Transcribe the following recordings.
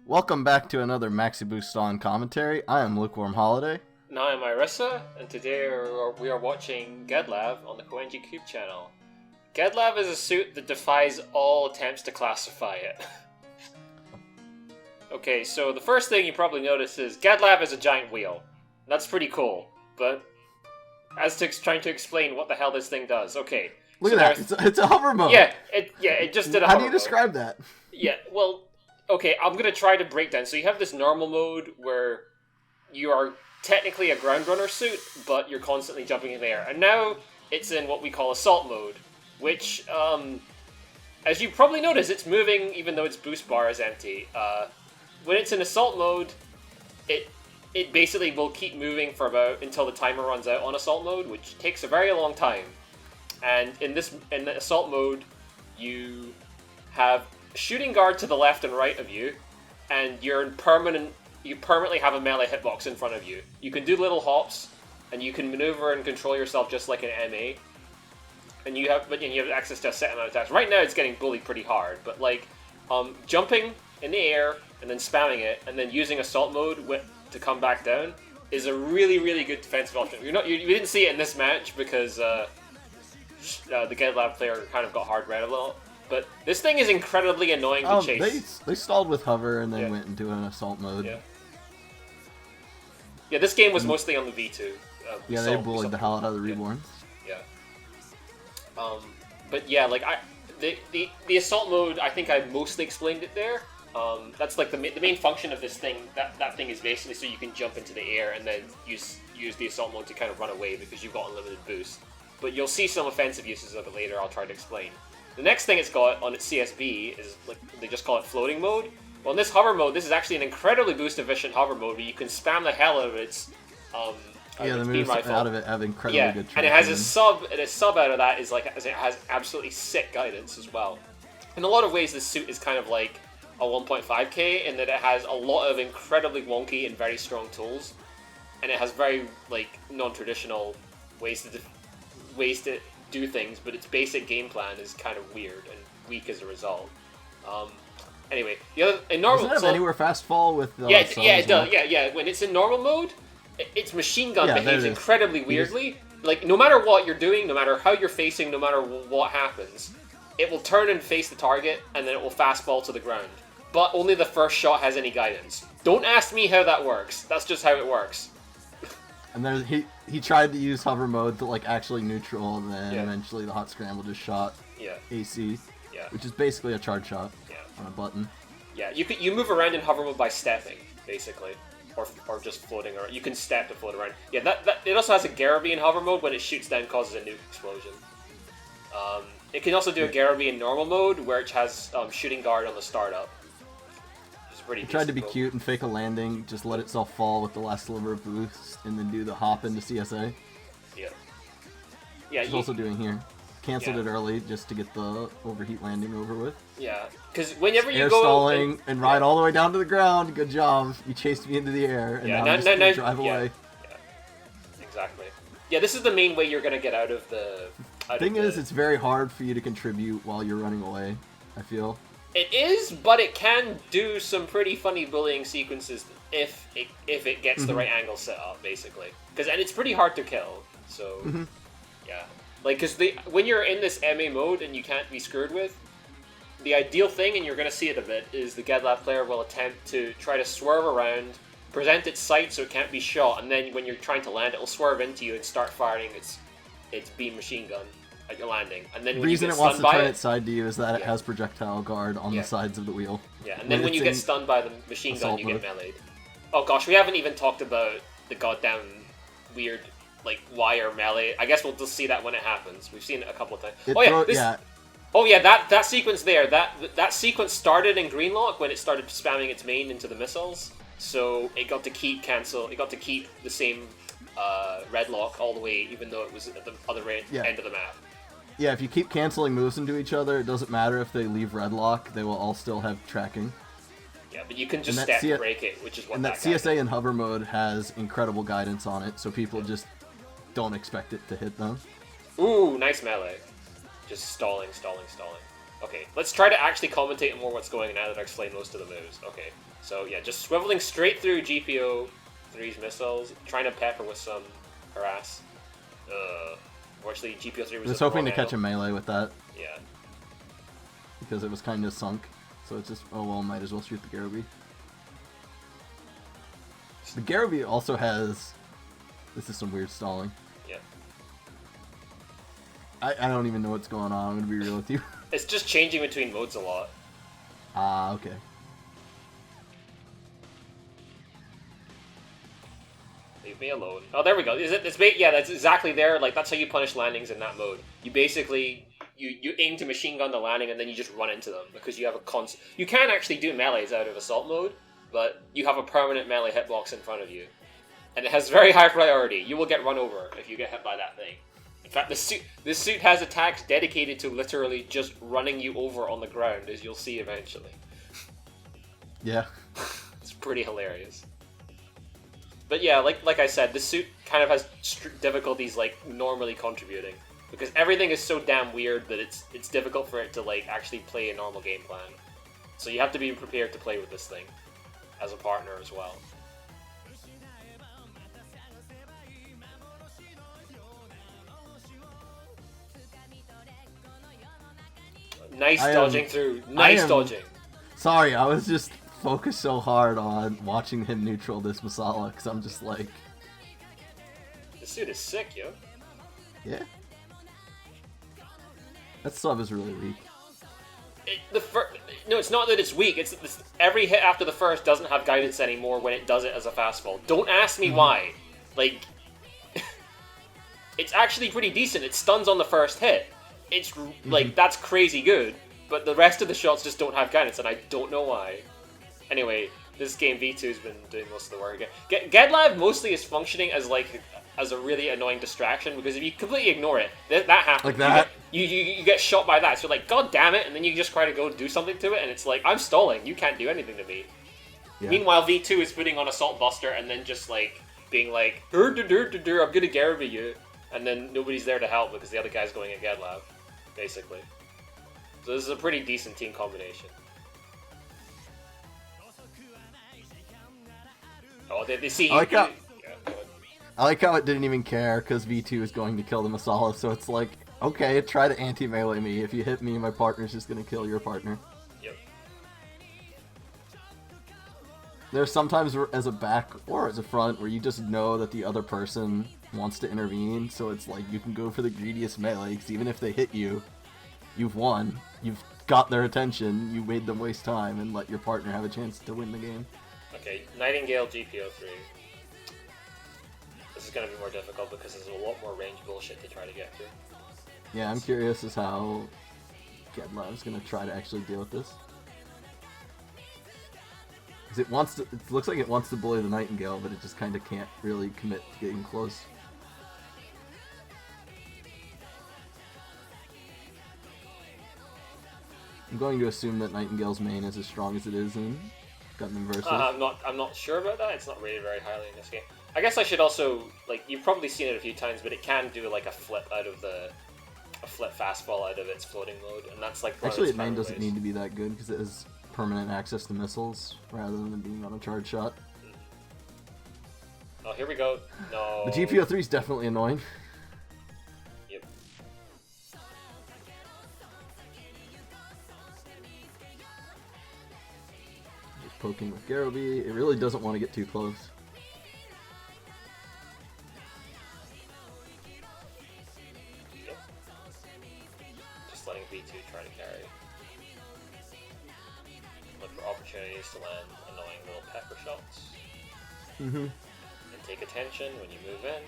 Welcome back to another Maxi Boost on commentary. I am Lukewarm Holiday. And I'm Irissa, and today we are watching Gedlav on the Koenji Cube channel. Gedlav is a suit that defies all attempts to classify it. Okay, so the first thing you probably notice is Gedlav is a giant wheel. That's pretty cool, but as to trying to explain what the hell this thing does. Okay. Look at that, it's a hover mode. Yeah, it just did a hover mode. How do you describe that? Yeah, well, okay, I'm gonna try to break down. So you have this normal mode where you are technically a ground runner suit, but you're constantly jumping in the air. And now it's in what we call assault mode, which, as you probably notice, it's moving even though its boost bar is empty. When it's in assault mode, it basically will keep moving for about until the timer runs out on assault mode, which takes a very long time. And in the assault mode, you have shooting guard to the left and right of you, and you permanently have a melee hitbox in front of you. You can do little hops, and you can maneuver and control yourself just like an MA. And you have access to a set amount of attacks. Right now, it's getting bullied pretty hard, but like jumping in the air and then spamming it, and then using assault mode to come back down is a really, really good defensive option. You didn't see it in this match because the Gedlav player kind of got hard red a little. But this thing is incredibly annoying to chase. They stalled with hover and then went into an assault mode. Yeah, this game was mostly on the V2. They bullied the hell out of the Reborns. Yeah. But yeah, like the assault mode, I think I mostly explained it there. That's like the main function of this thing. That thing is basically so you can jump into the air and then use the assault mode to kind of run away because you've got unlimited boost. But you'll see some offensive uses of it later. I'll try to explain. The next thing it's got on its CSB is, like, they just call it floating mode. Well, in this hover mode, this is actually an incredibly boost-efficient hover mode where you can spam the hell out of its the moves out of it have incredibly good tracking. And it has a sub out of that it has absolutely sick guidance as well. In a lot of ways, this suit is kind of like a 1.5k in that it has a lot of incredibly wonky and very strong tools, and it has very non-traditional ways to do things, but its basic game plan is kind of weird and weak as a result. Anyway, in normal, does it have anywhere fast fall with it does. Yeah. When it's in normal mode, its machine gun behaves incredibly weirdly. Like, no matter what you're doing, no matter how you're facing, no matter what happens, it will turn and face the target, and then it will fastball to the ground. But only the first shot has any guidance. Don't ask me how that works. That's just how it works. And then he tried to use hover mode to actually neutral, and then eventually the hot scramble just shot AC, which is basically a charge shot on a button. Yeah, you move around in hover mode by stepping, basically, or just floating around. You can step to float around. Yeah, that it also has a Garabi in hover mode. When it shoots down, causes a nuke explosion. It can also do a Garabi in normal mode, where it has shooting guard on the startup. It tried to be cute and fake a landing, just let itself fall with the last sliver of boost, and then do the hop into CSA. Yeah. Yeah. Which also doing here. Canceled it early just to get the overheat landing over with. Yeah, because whenever you air go stalling and ride all the way down to the ground. Good job. You chased me into the air, and now I'm just gonna drive away. Yeah. Exactly. Yeah, this is the main way you're gonna get out of the. Thing is, it's very hard for you to contribute while you're running away. I feel. It is, but it can do some pretty funny bullying sequences if it gets the right angle set up, basically. And it's pretty hard to kill, so yeah. Because when you're in this MA mode and you can't be screwed with, the ideal thing, and you're going to see it a bit, is the Gedlav player will attempt to try to swerve around, present its sight so it can't be shot, and then when you're trying to land, it will swerve into you and start firing its beam machine gun at your landing. And then the reason it wants to turn its side to you is that it has projectile guard on the sides of the wheel. Yeah, and then when you get stunned by the machine gun, you get meleeed. Oh gosh, we haven't even talked about the goddamn weird wire melee. I guess we'll just see that when it happens. We've seen it a couple of times. That sequence there. That sequence started in Greenlock when it started spamming its main into the missiles. So it got to keep the same red lock all the way, even though it was at the other end of the map. Yeah, if you keep canceling moves into each other, it doesn't matter if they leave red lock, they will all still have tracking. Yeah, but you can just step to break it, which is what that CSA in hover mode has incredible guidance on it, so people just don't expect it to hit them. Ooh, nice melee. Just stalling. Okay, let's try to actually commentate more what's going on now that I explained most of the moves. Okay, so yeah, just swiveling straight through GPO3's missiles, trying to pepper with some harass. Unfortunately, GPO3 was hoping to catch a melee with that. Yeah. Because it was kind of sunk, so it's just, oh well, might as well shoot the Garobi. The Garobi also has, this is some weird stalling. Yeah. I don't even know what's going on, I'm gonna be real with you. It's just changing between modes a lot. Ah, okay. Leave me alone. Oh, there we go. Yeah, that's exactly there. Like, that's how you punish landings in that mode. You basically, you aim to machine gun the landing and then you just run into them because you have a constant... You can actually do melees out of assault mode, but you have a permanent melee hitbox in front of you. And it has very high priority. You will get run over if you get hit by that thing. In fact, this suit has attacks dedicated to literally just running you over on the ground, as you'll see eventually. Yeah. It's pretty hilarious. But yeah, like I said, this suit kind of has difficulties like normally contributing. Because everything is so damn weird that it's difficult for it to like actually play a normal game plan. So you have to be prepared to play with this thing as a partner as well. Nice dodging through. Nice dodging. Sorry, I was just focused so hard on watching him neutral this Masala, because I'm just like... This suit is sick, yo. Yeah. That sub is really weak. No, it's not that it's weak. It's that every hit after the first doesn't have guidance anymore when it does it as a fastball. Don't ask me why. Like, it's actually pretty decent. It stuns on the first hit. It's like, that's crazy good, but the rest of the shots just don't have guidance, and I don't know why. Anyway, this game V2's been doing most of the work. Gedlav mostly is functioning as like as a really annoying distraction, because if you completely ignore it, that happens. Like that? You get shot by that, so you're like, god damn it, and then you just try to go do something to it, and it's like, I'm stalling, you can't do anything to me. Yeah. Meanwhile, V2 is putting on Assault Buster, and then just like, being like, I'm gonna Garobi you, and then nobody's there to help because the other guy's going at Gedlav, basically. So this is a pretty decent team combination. Oh, they see I like how it didn't even care because V2 is going to kill the Masala, so it's like, okay, try to anti-melee me. If you hit me, my partner's just going to kill your partner. Yep. There's sometimes as a back or as a front where you just know that the other person wants to intervene, so it's like you can go for the greediest melee, because even if they hit you, you've won. You've got their attention, you made them waste time, and let your partner have a chance to win the game. Okay, Nightingale GPO3. This is going to be more difficult because there's a lot more range bullshit to try to get through. Yeah, I'm curious as how Gedlav is going to try to actually deal with this. Because it wants to, it looks like it wants to bully the Nightingale, but it just kind of can't really commit to getting close. I'm going to assume that Nightingale's main is as strong as it is in Gundam Versus. I'm not sure about that. It's not rated very highly in this game. I guess I should also, like, you've probably seen it a few times, but it can do like a flip fastball out of its floating mode, and that's like actually its main doesn't need to be that good because it has permanent access to missiles rather than being on a charge shot. Oh, here we go. No. The GPO3 is definitely annoying. Yep. Just poking with Garobi. It really doesn't want to get too close. Letting V2 try to carry. Look for opportunities to land annoying little pepper shots. And take attention when you move in.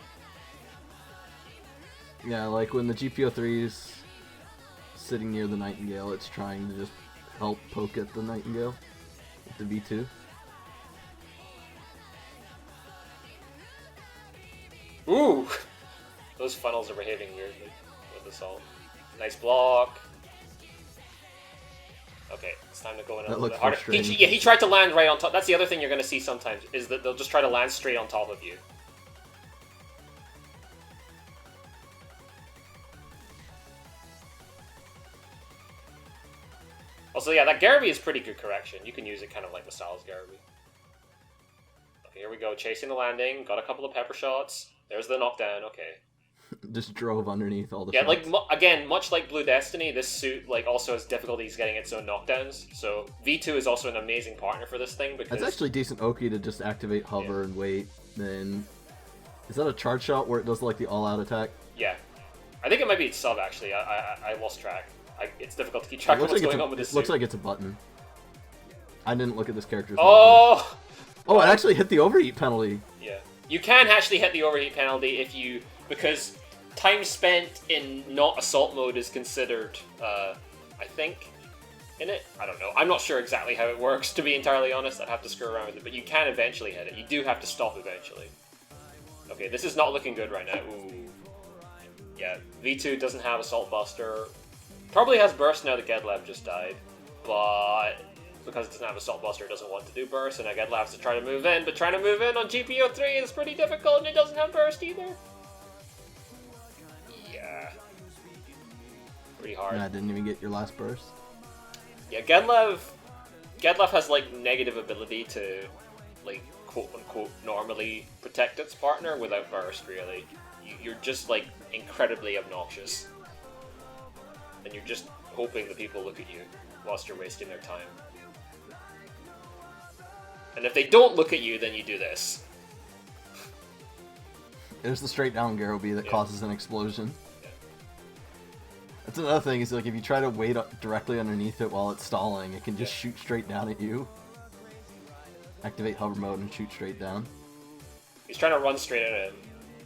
Yeah, like when the GPO3 is sitting near the Nightingale, it's trying to just help poke at the Nightingale with the V2. Ooh! Those funnels are behaving weirdly with Assault. Nice block. Okay, it's time to go in a little bit harder. He tried to land right on top. That's the other thing you're going to see sometimes, is that they'll just try to land straight on top of you. Also, yeah, that Garaby is pretty good correction. You can use it kind of like the Styles Garaby. Okay, here we go. Chasing the landing. Got a couple of pepper shots. There's the knockdown. Okay. Just drove underneath all the yeah, shots. like, again, much like Blue Destiny, this suit like also has difficulties getting its own knockdowns. So V2 is also an amazing partner for this thing because... It's actually decent Oki to just activate hover and wait. Then... Is that a charge shot where it does like the all-out attack? Yeah. I think it might be its sub, actually. I lost track. It's difficult to keep track of what's going on with this suit. Looks like it's a button. I didn't look at this character's Oh! Oh, it actually hit the overheat penalty. Yeah. You can actually hit the overheat penalty if you... Because time spent in not assault mode is considered, I think, in it. I don't know. I'm not sure exactly how it works, to be entirely honest. I'd have to screw around with it. But you can eventually hit it. You do have to stop eventually. Okay, this is not looking good right now. Ooh. Yeah, V2 doesn't have Assault Buster. Probably has Burst now that Gedlav just died. But because it doesn't have Assault Buster, it doesn't want to do Burst. And now Gedlav has to try to move in. But trying to move in on GPO3 is pretty difficult, and it doesn't have Burst either. Yeah. Pretty hard. Yeah, I didn't even get your last burst. Yeah, Gedlav has, like, negative ability to, like, quote-unquote normally protect its partner without Burst, really. You're just, like, incredibly obnoxious. And you're just hoping that people look at you whilst you're wasting their time. And if they don't look at you, then you do this. There's the straight down Garoby that causes an explosion. Yeah. That's another thing, is like if you try to wait directly underneath it while it's stalling, it can just shoot straight down at you. Activate hover mode and shoot straight down. He's trying to run straight at him.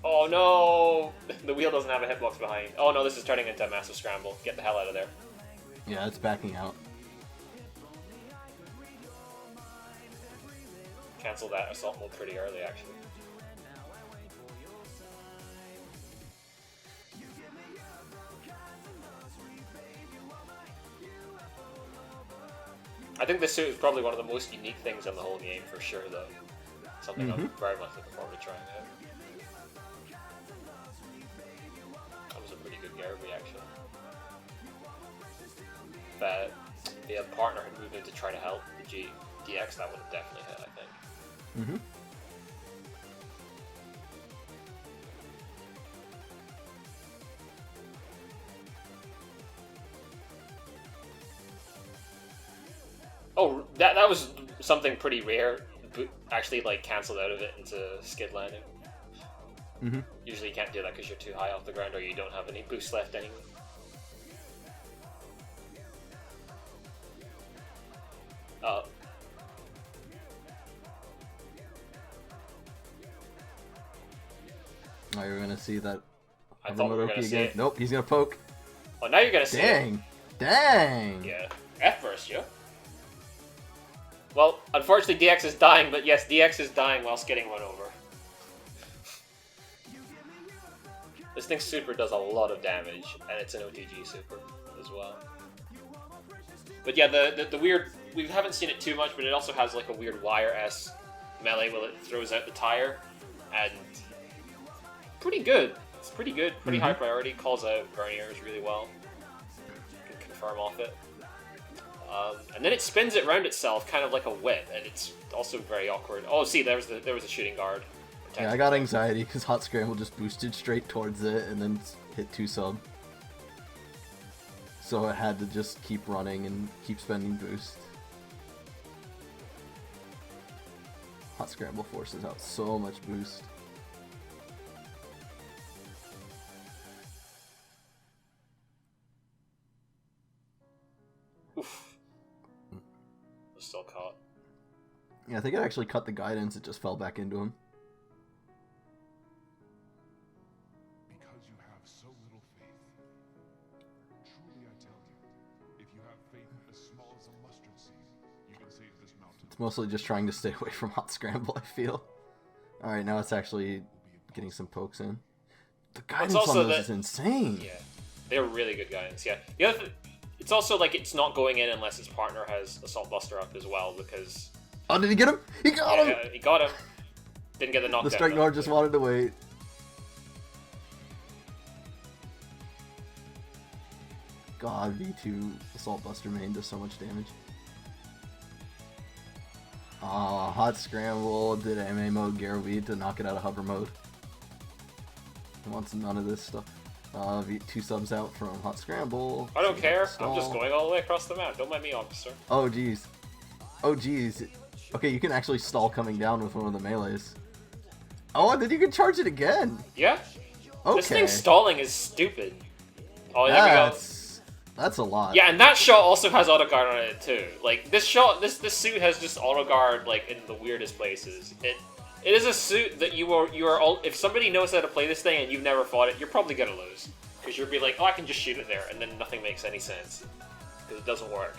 Oh no! The wheel doesn't have a hitbox behind. Oh no, this is turning into a massive scramble. Get the hell out of there. Yeah, it's backing out. Cancel that assault mode pretty early, actually. I think this suit is probably one of the most unique things in the whole game, for sure, though. Something I'm very much looking forward to trying out. That was a pretty good Garaby, actually. But the partner had moved in to try to help the DX, that would have definitely hit, I think. Oh, that was something pretty rare. Actually, like, cancelled out of it into skid landing. Usually you can't do that because you're too high off the ground or you don't have any boost left anyway. Now you're gonna see that. I thought we were gonna see it. Nope, he's gonna poke. Oh, now you're gonna see it. Dang! Yeah. F-burst, yo. Well, unfortunately DX is dying, but yes, DX is dying whilst getting run over. This thing's super does a lot of damage, and it's an OTG super as well. But yeah, the weird... We haven't seen it too much, but it also has like a weird Wire-S melee where it throws out the tire, and... Pretty good. It's pretty good. Pretty high priority. Calls out Verniers really well. You can confirm off it. And then it spins it around itself, kind of like a whip, and it's also very awkward. Oh, see, there was a shooting guard. Yeah, I got anxiety because Hot Scramble just boosted straight towards it and then hit 2 sub. So I had to just keep running and keep spending boost. Hot Scramble forces out so much boost. Oof. Still caught. Yeah, I think it actually cut the guidance, it just fell back into him. Because you have so little faith. Truly I tell you, if you have faith as small as a mustard seed, you can say to this mountain. It's mostly just trying to stay away from Hot Scramble, I feel. Alright, now it's actually getting some pokes in. The guidance on those is insane. Yeah, they're really good guidance, yeah. The other it's also like it's not going in unless its partner has Assault Buster up as well, because... Oh, did he get him? He got him! Yeah, he got him. Didn't get the knockdown. The Strike Guard just wanted to wait. God, V2 Assault Buster main does so much damage. Hot Scramble did MA mode Garrowweed to knock it out of hover mode. He wants none of this stuff. V2 subs out from Hot Scramble. I don't care. I'm just going all the way across the map. Don't mind me, officer. Oh, jeez. Oh, jeez. Okay, you can actually stall coming down with one of the melees. Oh, and then you can charge it again. Yeah. Okay. This thing stalling is stupid. Oh, there we go. That's a lot. Yeah, and that shot also has auto guard on it too. Like this shot, this suit has just auto guard like in the weirdest places. It is a suit that you are all. If somebody knows how to play this thing and you've never fought it, you're probably gonna lose because you'll be like, oh, I can just shoot it there, and then nothing makes any sense because it doesn't work.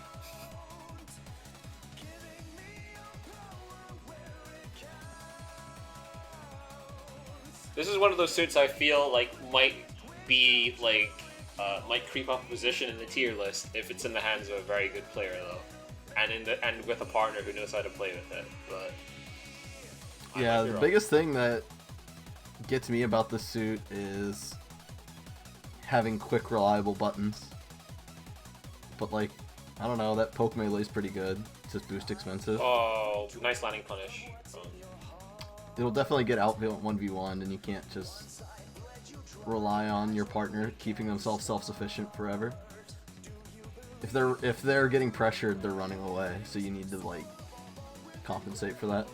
This is one of those suits I feel like might be like. Might creep up a position in the tier list if it's in the hands of a very good player, though, and with a partner who knows how to play with it. But yeah, the biggest thing that gets me about this suit is having quick, reliable buttons. But like, I don't know, that poke melee is pretty good. It's just boost expensive. Oh, nice landing punish. It'll definitely get out 1v1, and you can't just rely on your partner keeping themselves self-sufficient forever. If they're getting pressured, they're running away, so you need to like compensate for that.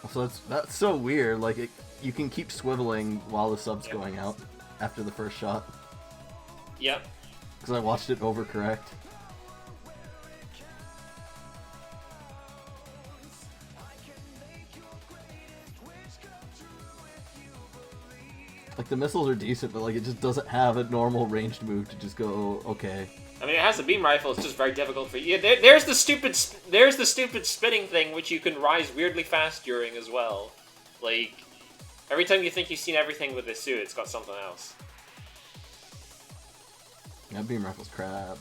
So that's so weird. Like you can keep swiveling while the sub's going out after the first shot. Yep. Because I watched it overcorrect. Like, the missiles are decent, but, like, it just doesn't have a normal ranged move to just go, okay. I mean, it has a beam rifle, it's just very difficult for you. Yeah, there's the stupid spinning thing, which you can rise weirdly fast during as well. Like, every time you think you've seen everything with this suit, it's got something else. Yeah, beam rifle's crap.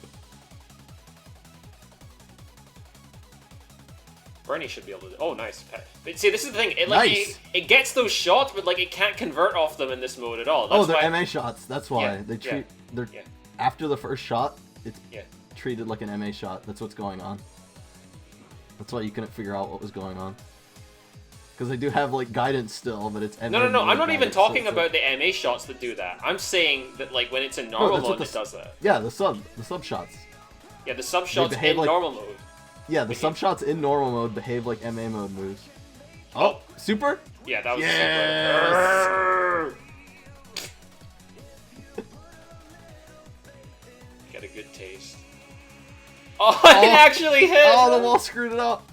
Bernie should be able to. Oh, nice. But see, this is the thing. It like Nice. it gets those shots, but like it can't convert off them in this mode at all. That's They're why... MA shots. That's why Yeah, they treat. They're yeah. after the first shot. It's Yeah. treated like an MA shot. That's what's going on. That's why you couldn't figure out what was going on. Because they do have like guidance still, but it's MA. No. I'm not even guidance, talking so about the MA shots that do that. I'm saying that like when it's in normal mode, it does that. Yeah, the sub shots. Yeah, the sub shots behave in like- normal mode. Yeah, the sub shots in normal mode behave like MA mode moves. Oh, super? Yeah, that was Yes! super. Get a good taste. Oh, it actually hit! Oh, the wall screwed it up.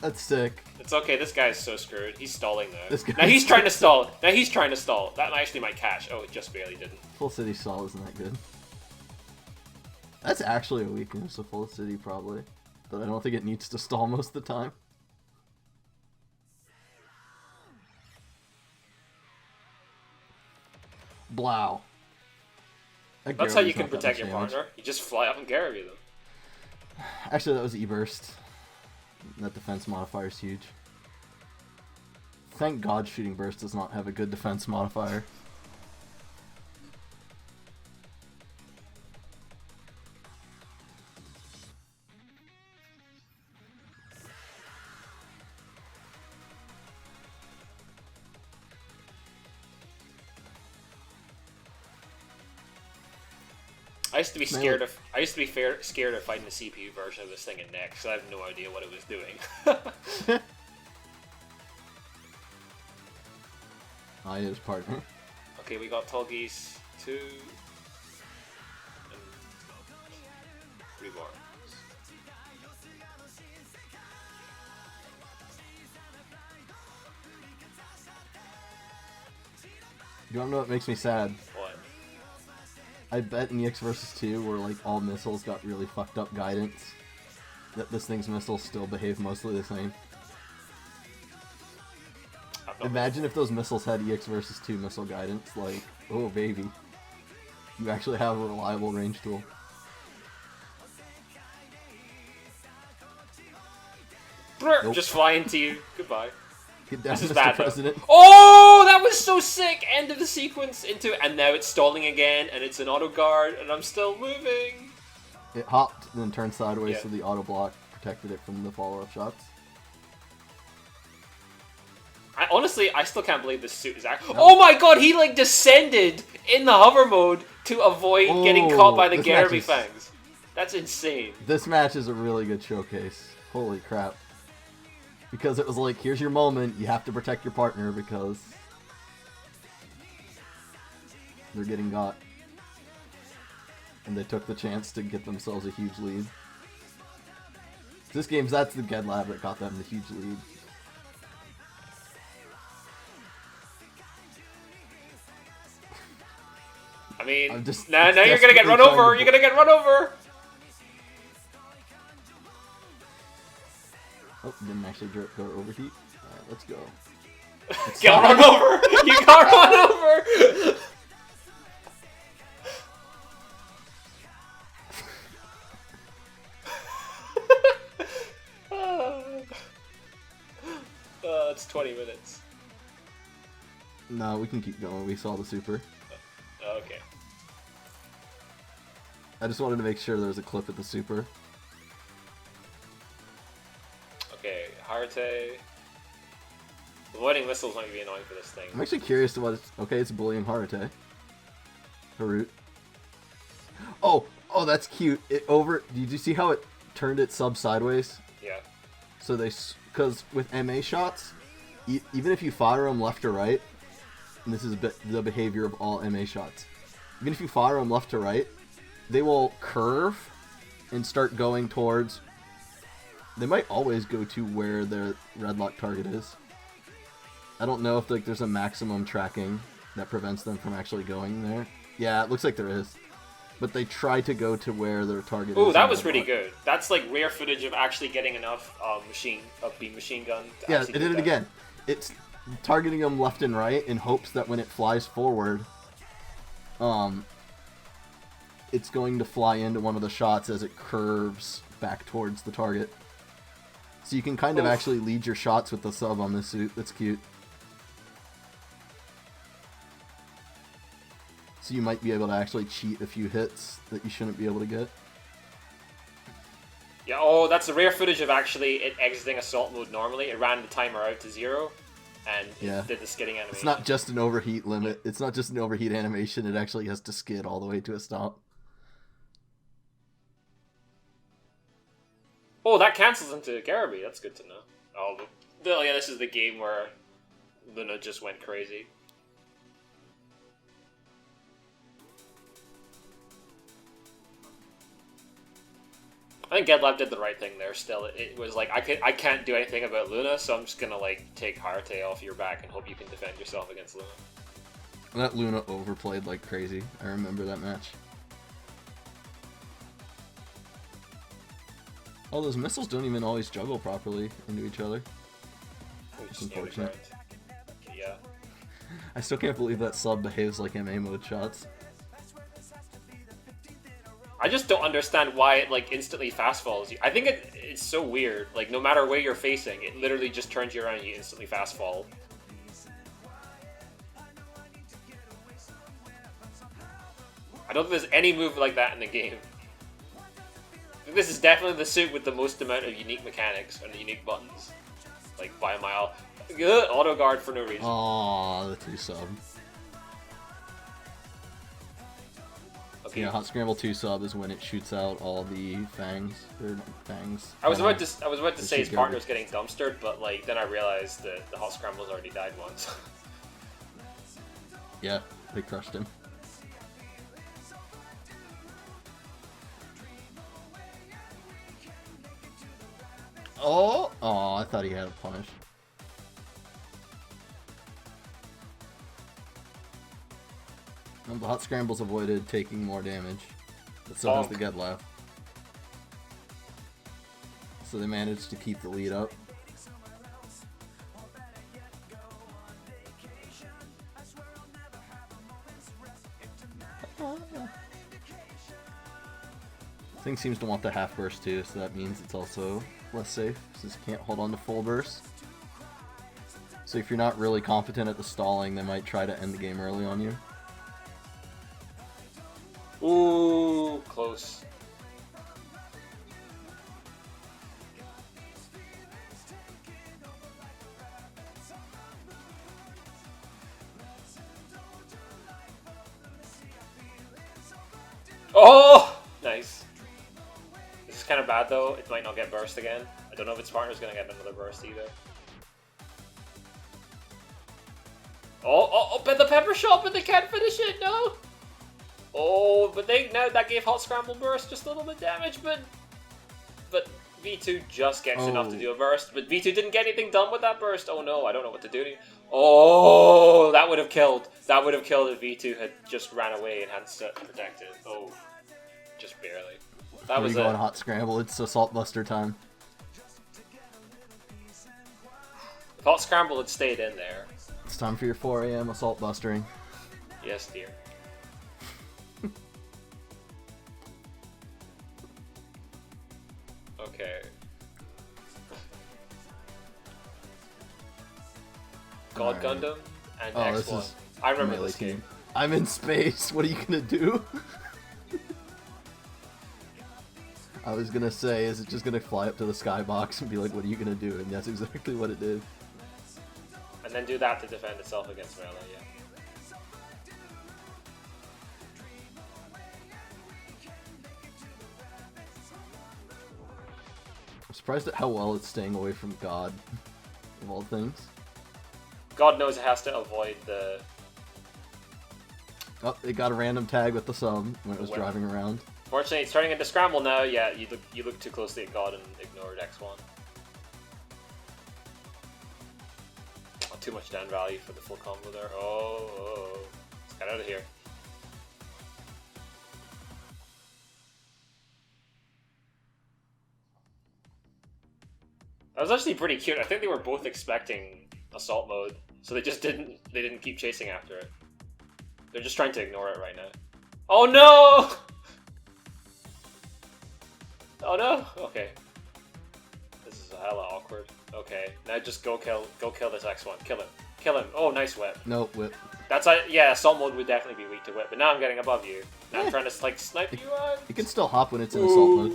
That's sick. It's okay, this guy's so screwed. He's stalling though. This guy's Now he's trying to stall. Now he's trying to stall. That actually might catch. Oh, it just barely didn't. Full City Stall isn't that good. That's actually a weakness of Full City, probably. But I don't think it needs to stall most of the time. Blow. That's how you can protect your partner. You just fly up and carry them. Actually, that was E-Burst. That defense modifier is huge. Thank God Shooting Burst does not have a good defense modifier. I used to be scared of. I used to be scared of fighting the CPU version of this thing in next, because I have no idea what it was doing. I his partner. Okay, we got Tolgeese 2 and Reborn. You wanna know what makes me sad? What? I bet in EX vs 2, where like all missiles got really fucked up guidance, that this thing's missiles still behave mostly the same. Imagine if those missiles had EX vs 2 missile guidance, like, oh baby. You actually have a reliable range tool. Nope. Just fly into you. Goodbye. Get down, This is Mr. bad, though. President. Oh, that was so sick! End of the sequence into, and now it's stalling again, and it's an auto guard, and I'm still moving. It hopped and then turned sideways, Yeah. so the auto block protected it from the follow-up shots. I still can't believe this suit is actually. Oh my god, he like descended in the hover mode to avoid getting caught by the this match Garaby is- fangs. That's insane. This match is a really good showcase. Holy crap. Because it was like, here's your moment, you have to protect your partner because they're getting got. And they took the chance to get themselves a huge lead. This game's, that's the Gedlav that got them the huge lead. I mean, I'm just now you're gonna get run desperately over. trying to- You're gonna get run over. Oh, didn't actually go overheat. Alright, let's go. Get run over. You got run over. It's 20 minutes. No, we can keep going. We saw the super. Okay. I just wanted to make sure there was a clip at the super. Okay, Harate. Avoiding missiles might be annoying for this thing. I'm actually curious to what it's... Okay, it's bullying Harate. Harut. Oh, that's cute. Did you see how it turned its sub sideways? Yeah. So because with MA shots, even if you fire them left or right, and this is the behavior of all MA shots, even if you fire them left to right, they will curve and start going towards... They might always go to where their red lock target is. I don't know if there's a maximum tracking that prevents them from actually going there. Yeah, it looks like there is. But they try to go to where their target is. Ooh, that was really good. That's like rare footage of actually getting enough beam machine gun. To Yeah, it actually did do it that. again. It's targeting them left and right in hopes that when it flies forward, it's going to fly into one of the shots as it curves back towards the target. So you can kind of Oof. actually lead your shots with the sub on this suit. That's cute. So you might be able to actually cheat a few hits that you shouldn't be able to get. Yeah, oh, that's the rare footage of actually it exiting assault mode normally. It ran the timer out to 0, and Yeah. it did the skidding animation. It's not just an overheat limit. It's not just an overheat animation. It actually has to skid all the way to a stop. Oh, that cancels into Garaby. That's good to know. Oh, yeah, this is the game where Luna just went crazy. I think Gedlav did the right thing there. Still, it was like I can't do anything about Luna, so I'm just gonna like take Harate off your back and hope you can defend yourself against Luna. That Luna overplayed like crazy. I remember that match. Oh, those missiles don't even always juggle properly into each other. Which is unfortunate. Yeah. I still can't believe that sub behaves like MA mode shots. I just don't understand why it like instantly fast falls you. I think it's so weird. Like no matter where you're facing, it literally just turns you around and you instantly fast fall. I don't think there's any move like that in the game. I think this is definitely the suit with the most amount of unique mechanics and unique buttons. Like by a mile. Ugh, auto guard for no reason. Aww, the 2 sub. Okay. Yeah, Hot Scramble 2 sub is when it shoots out all the fangs. Or fangs. I was about to say his shoot partner's getting dumpstered, but like then I realized that the hot scramble's already died once. Yeah, they crushed him. Oh, I thought he had a punish. Well, the Hot Scrambles avoided taking more damage, but so does the Gedlav. So they managed to keep the lead up. Thing seems to want the half burst too, so that means it's also less safe since you can't hold on to full burst. So if you're not really competent at the stalling, they might try to end the game early on you. Ooh, close. Oh! Nice. This is kind of bad though. It might not get burst again. I don't know if its partner's gonna get another burst either. Oh, but the pepper shot, but they can't finish it, no! Oh, but now that gave Hot Scramble burst just a little bit damage, but V2 just gets enough to do a burst, but V2 didn't get anything done with that burst. Oh no, I don't know what to do. Oh, that would have killed. That would have killed if V2 had just ran away and hadn't protected. Oh, just barely. That was it. Going Hot Scramble, it's Assault Buster time. If Hot Scramble had stayed in there. It's time for your 4 AM Assault Bustering. Yes, dear. Okay. God Gundam and X1. I remember this game. I'm in space. What are you gonna do? I was gonna say, is it just gonna fly up to the skybox and be like, what are you gonna do? And that's exactly what it did. And then do that to defend itself against melee, yeah. I'm surprised at how well it's staying away from God, of all things. God knows it has to avoid the... Oh, it got a random tag with the sub when it was driving around. Fortunately, it's turning into Scramble now. Yeah, you look too closely at God and ignored X1. Oh, too much down value for the full combo there. Oh. Let's get out of here. That was actually pretty cute. I think they were both expecting assault mode, so they didn't keep chasing after it. They're just trying to ignore it right now. Oh no! Oh no! Okay. This is hella awkward. Okay, now just go kill this X1. Kill him. Kill him. Oh, nice whip. No, whip. That's yeah, assault mode would definitely be weak to whip, but now I'm getting above you. Now I'm trying to like snipe you out. You can still hop when it's in assault mode.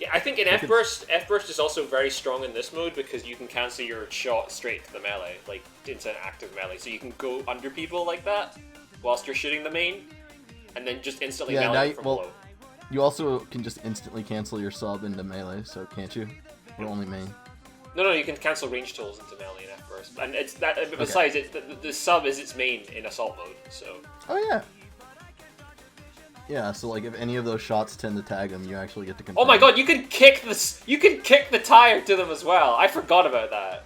Yeah, I think in F-Burst is also very strong in this mode because you can cancel your shot straight to the melee, like into an active melee. So you can go under people like that whilst you're shooting the main, and then just instantly melee from below. You also can just instantly cancel your sub into melee, so can't you? Or only main? No, you can cancel range tools into melee in F-Burst. And it's that. Besides, the sub is its main in assault mode, so... Oh yeah! Yeah, so like if any of those shots tend to tag them, you actually get to confirm. Oh my god, you can kick this! You can kick the tire to them as well! I forgot about that.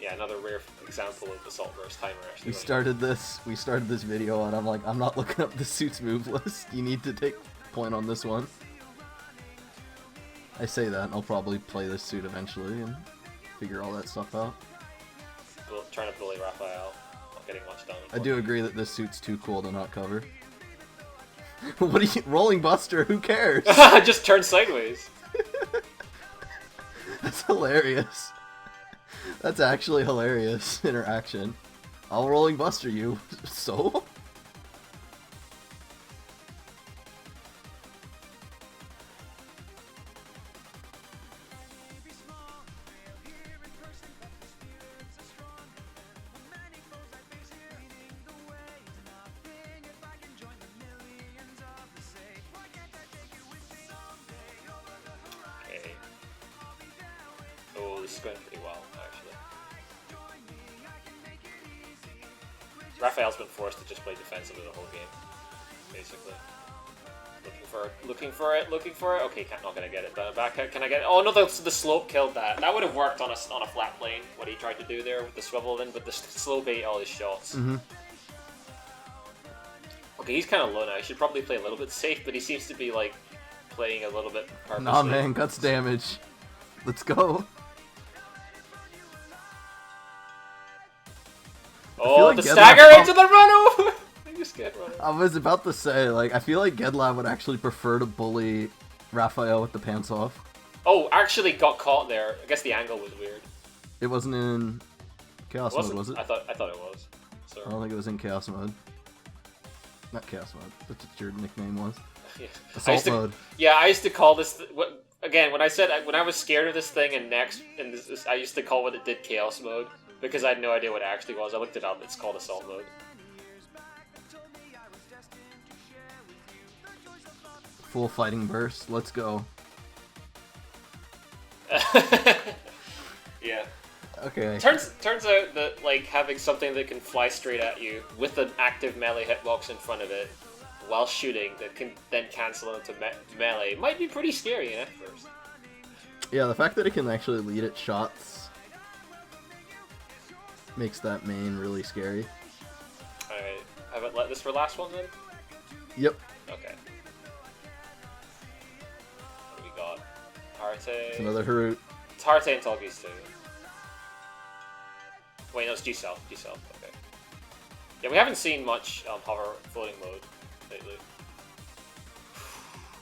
Yeah, another rare example of assault burst timer actually. We started this video and I'm like, I'm not looking up the suit's move list. You need to take point on this one. I say that and I'll probably play this suit eventually and figure all that stuff out. Trying to bully Raphael, not getting much done. I do agree that this suit's too cool to not cover. What are you, Rolling Buster, who cares? Just turn sideways. That's hilarious. That's actually hilarious interaction. I'll Rolling Buster you, so? This is going pretty well, actually. Raphael's been forced to just play defensively the whole game, basically. Looking for it. Okay, not gonna get it done. Back, can I get it? Oh no, the slope killed that. That would have worked on a flat plane, what he tried to do there with the swivel in, but the slope ate all his shots. Mm-hmm. Okay, he's kind of low now. He should probably play a little bit safe, but he seems to be, like, playing a little bit purposely. Nah, man, guts damage. Let's go. Oh, like the stagger into the run over! I just get run over. I was about to say, like, I feel like Gedlav would actually prefer to bully Raphael with the pants off. Oh, actually got caught there. I guess the angle was weird. It wasn't in Chaos mode, was it? I thought it was. I Sorry. don't think it was in Chaos mode. Not Chaos mode. That's what your nickname was. Yeah. Assault mode. Yeah, I used to call this. Again, when I was scared of this thing, and I used to call what it did Chaos mode because I had no idea what it actually was. I looked it up. It's called Assault mode. Full fighting burst. Let's go. Yeah. Okay. Turns out that like having something that can fly straight at you with an active melee hitbox in front of it while shooting that can then cancel into melee might be pretty scary at first. Yeah, the fact that it can actually lead its shots makes that main really scary. Alright, have it let this for last one then? Yep. Okay. What do we got? Harte. It's another Harut. It's Harte and Tolgis too. Wait, no, it's G-Self. Okay. Yeah, we haven't seen much hover floating mode lately.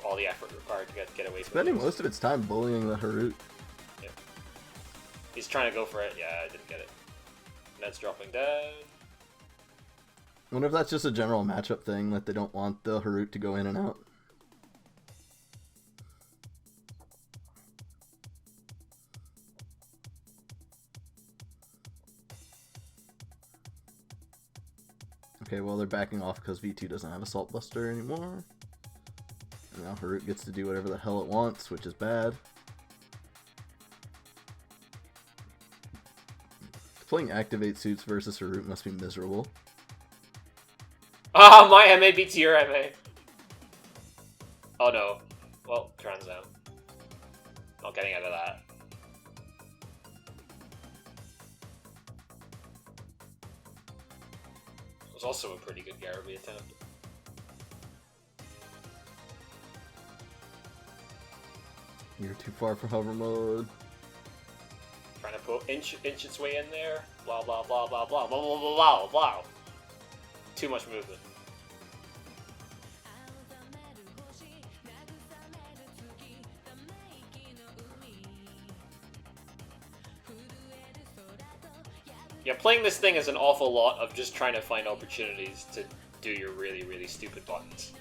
All the effort required to get away from Spending it. most of its time bullying the Harut. Yeah. He's trying to go for it. Yeah, I didn't get it. Ned's dropping down. I wonder if that's just a general matchup thing, that they don't want the Harut to go in and out. Okay, well they're backing off because V2 doesn't have Assault Buster anymore. And now Harut gets to do whatever the hell it wants, which is bad. Playing Activate suits versus Harut must be miserable. Ah, my MA beats your MA. Oh no. Well, Trans down. Not getting out of that. It was also a pretty good Garaby attempt. You're too far for hover mode. Trying to put inch its way in there. Blah blah blah blah blah blah blah blah blah blah. Too much movement. Yeah, playing this thing is an awful lot of just trying to find opportunities to do your really, really stupid buttons.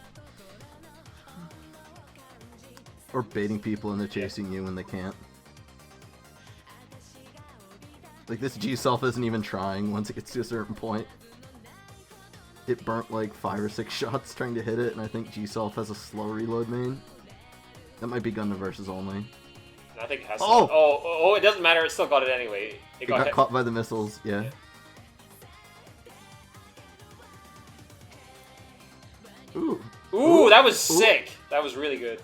Or baiting people into chasing you when they can't. Like, this G-Self isn't even trying once it gets to a certain point. It burnt like 5 or 6 shots trying to hit it, and I think G-Self has a slow reload main. That might be Gundam versus only. I think it has Oh! Oh, it doesn't matter, it still got it anyway. It got hit. caught by the missiles, yeah. Ooh. Ooh, that was sick. That was really good.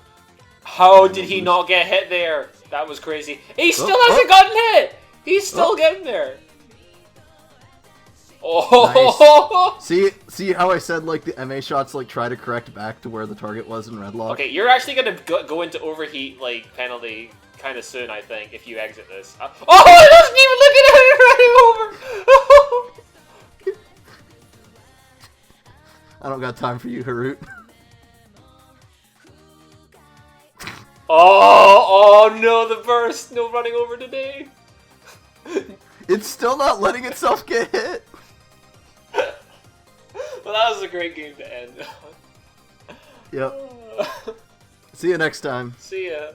How did he not get hit there? That was crazy. He still hasn't gotten hit! He's still getting there. Oh! Nice. See how I said like the MA shots like try to correct back to where the target was in red lock? Okay, you're actually gonna go into overheat like penalty kind of soon, I think, if you exit this. Oh, it wasn't even looking at it running over! I don't got time for you, Harut. Oh no, the burst! No running over today! It's still not letting itself get hit! Well, that was a great game to end. Yep. See you next time. See ya.